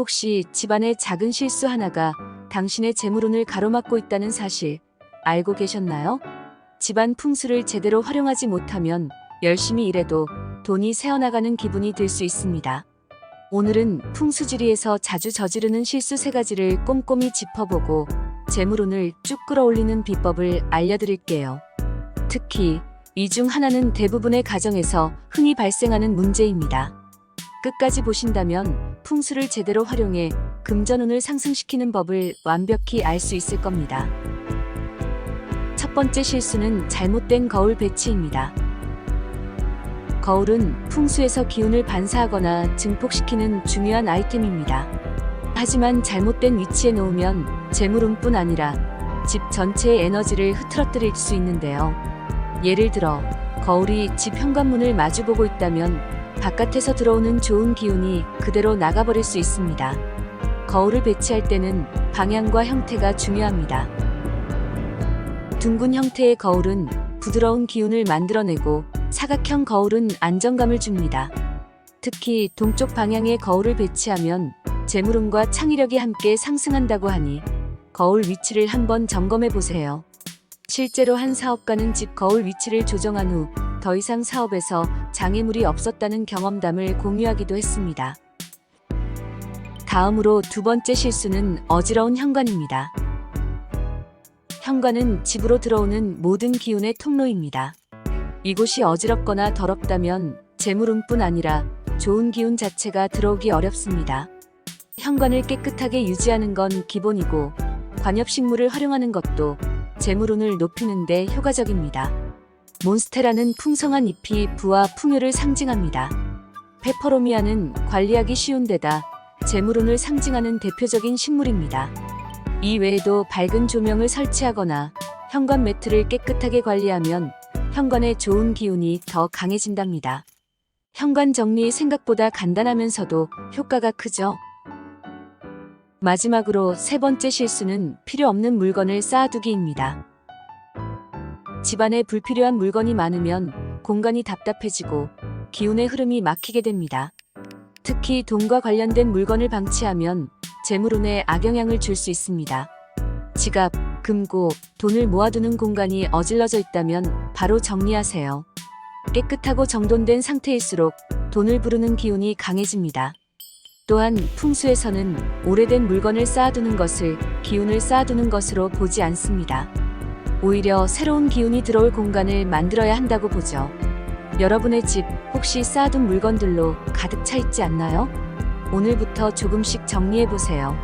혹시 집안의 작은 실수 하나가 당신의 재물운을 가로막고 있다는 사실 알고 계셨나요? 집안 풍수를 제대로 활용하지 못하면 열심히 일해도 돈이 새어나가는 기분이 들 수 있습니다. 오늘은 풍수지리에서 자주 저지르는 실수 3가지를 꼼꼼히 짚어보고 재물운을 쭉 끌어올리는 비법을 알려드릴게요. 특히 이 중 하나는 대부분의 가정에서 흔히 발생하는 문제입니다. 끝까지 보신다면 풍수를 제대로 활용해 금전운을 상승시키는 법을 완벽히 알 수 있을 겁니다. 첫 번째 실수는 잘못된 거울 배치입니다. 거울은 풍수에서 기운을 반사하거나 증폭시키는 중요한 아이템입니다. 하지만 잘못된 위치에 놓으면 재물운뿐 아니라 집 전체의 에너지를 흐트러뜨릴 수 있는데요. 예를 들어 거울이 집 현관문을 마주보고 있다면 바깥에서 들어오는 좋은 기운이 그대로 나가버릴 수 있습니다. 거울을 배치할 때는 방향과 형태가 중요합니다. 둥근 형태의 거울은 부드러운 기운을 만들어내고 사각형 거울은 안정감을 줍니다. 특히 동쪽 방향의 거울을 배치하면 재물운과 창의력이 함께 상승한다고 하니 거울 위치를 한번 점검해 보세요. 실제로 한 사업가는 집 거울 위치를 조정한 후 더 이상 사업에서 장애물이 없었다는 경험담을 공유하기도 했습니다. 다음으로 두 번째 실수는 어지러운 현관입니다. 현관은 집으로 들어오는 모든 기운의 통로입니다. 이곳이 어지럽거나 더럽다면 재물운뿐 아니라 좋은 기운 자체가 들어오기 어렵습니다. 현관을 깨끗하게 유지하는 건 기본이고 관엽식물을 활용하는 것도 재물운을 높이는 데 효과적입니다. 몬스테라는 풍성한 잎이 부와 풍요를 상징합니다. 페퍼로미아는 관리하기 쉬운 데다 재물운을 상징하는 대표적인 식물입니다. 이 외에도 밝은 조명을 설치하거나 현관 매트를 깨끗하게 관리하면 현관에 좋은 기운이 더 강해진답니다. 현관 정리 생각보다 간단하면서도 효과가 크죠. 마지막으로 3번째 실수는 필요 없는 물건을 쌓아두기입니다. 집안에 불필요한 물건이 많으면 공간이 답답해지고 기운의 흐름이 막히게 됩니다. 특히 돈과 관련된 물건을 방치하면 재물운에 악영향을 줄 수 있습니다. 지갑, 금고, 돈을 모아두는 공간이 어질러져 있다면 바로 정리하세요. 깨끗하고 정돈된 상태일수록 돈을 부르는 기운이 강해집니다. 또한 풍수에서는 오래된 물건을 쌓아두는 것을 기운을 쌓아두는 것으로 보지 않습니다. 오히려 새로운 기운이 들어올 공간을 만들어야 한다고 보죠. 여러분의 집 혹시 쌓아둔 물건들로 가득 차 있지 않나요? 오늘부터 조금씩 정리해보세요.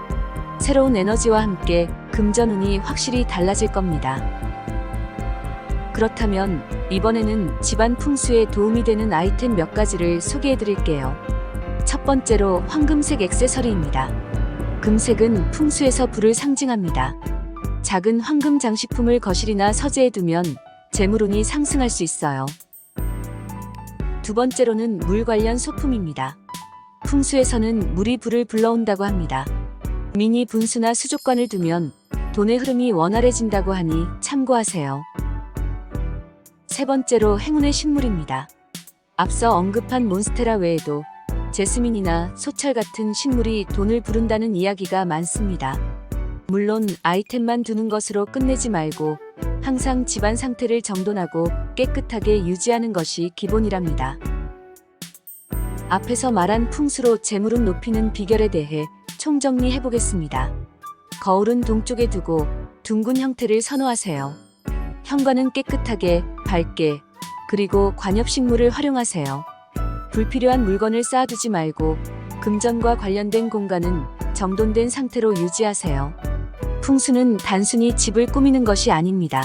새로운 에너지와 함께 금전운이 확실히 달라질 겁니다. 그렇다면 이번에는 집안 풍수에 도움이 되는 아이템 몇 가지를 소개해드릴게요. 첫 번째로 황금색 액세서리입니다. 금색은 풍수에서 불을 상징합니다. 작은 황금 장식품을 거실이나 서재에 두면 재물운이 상승할 수 있어요. 두 번째로는 물 관련 소품입니다. 풍수에서는 물이 불을 불러온다고 합니다. 미니 분수나 수족관을 두면 돈의 흐름이 원활해진다고 하니 참고하세요. 세 번째로 행운의 식물입니다. 앞서 언급한 몬스테라 외에도 제스민이나 소철 같은 식물이 돈을 부른다는 이야기가 많습니다. 물론 아이템만 두는 것으로 끝내지 말고 항상 집안 상태를 정돈하고 깨끗하게 유지하는 것이 기본이랍니다. 앞에서 말한 풍수로 재물운 높이는 비결에 대해 총정리해 보겠습니다. 거울은 동쪽에 두고 둥근 형태를 선호하세요. 현관은 깨끗하게, 밝게, 그리고 관엽식물을 활용하세요. 불필요한 물건을 쌓아두지 말고 금전과 관련된 공간은 정돈된 상태로 유지하세요. 풍수는 단순히 집을 꾸미는 것이 아닙니다.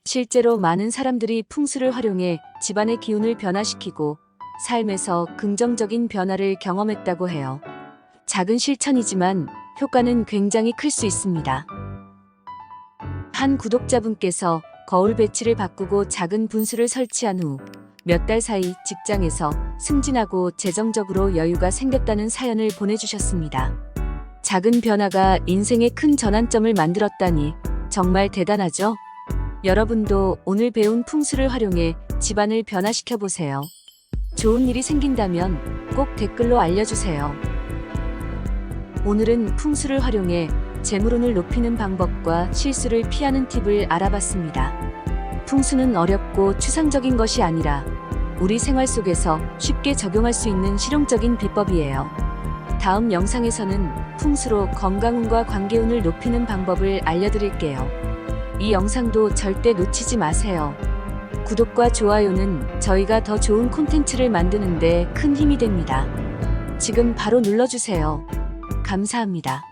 실제로 많은 사람들이 풍수를 활용해 집안의 기운을 변화시키고 삶에서 긍정적인 변화를 경험했다고 해요. 작은 실천이지만 효과는 굉장히 클 수 있습니다. 한 구독자분께서 거울 배치를 바꾸고 작은 분수를 설치한 후 몇 달 사이 직장에서 승진하고 재정적으로 여유가 생겼다는 사연을 보내주셨습니다. 작은 변화가 인생의 큰 전환점을 만들었다니 정말 대단하죠? 여러분도 오늘 배운 풍수를 활용해 집안을 변화시켜보세요. 좋은 일이 생긴다면 꼭 댓글로 알려주세요. 오늘은 풍수를 활용해 재물운을 높이는 방법과 실수를 피하는 팁을 알아봤습니다. 풍수는 어렵고 추상적인 것이 아니라 우리 생활 속에서 쉽게 적용할 수 있는 실용적인 비법이에요. 다음 영상에서는 풍수로 건강운과 관계운을 높이는 방법을 알려드릴게요. 이 영상도 절대 놓치지 마세요. 구독과 좋아요는 저희가 더 좋은 콘텐츠를 만드는 데 큰 힘이 됩니다. 지금 바로 눌러주세요. 감사합니다.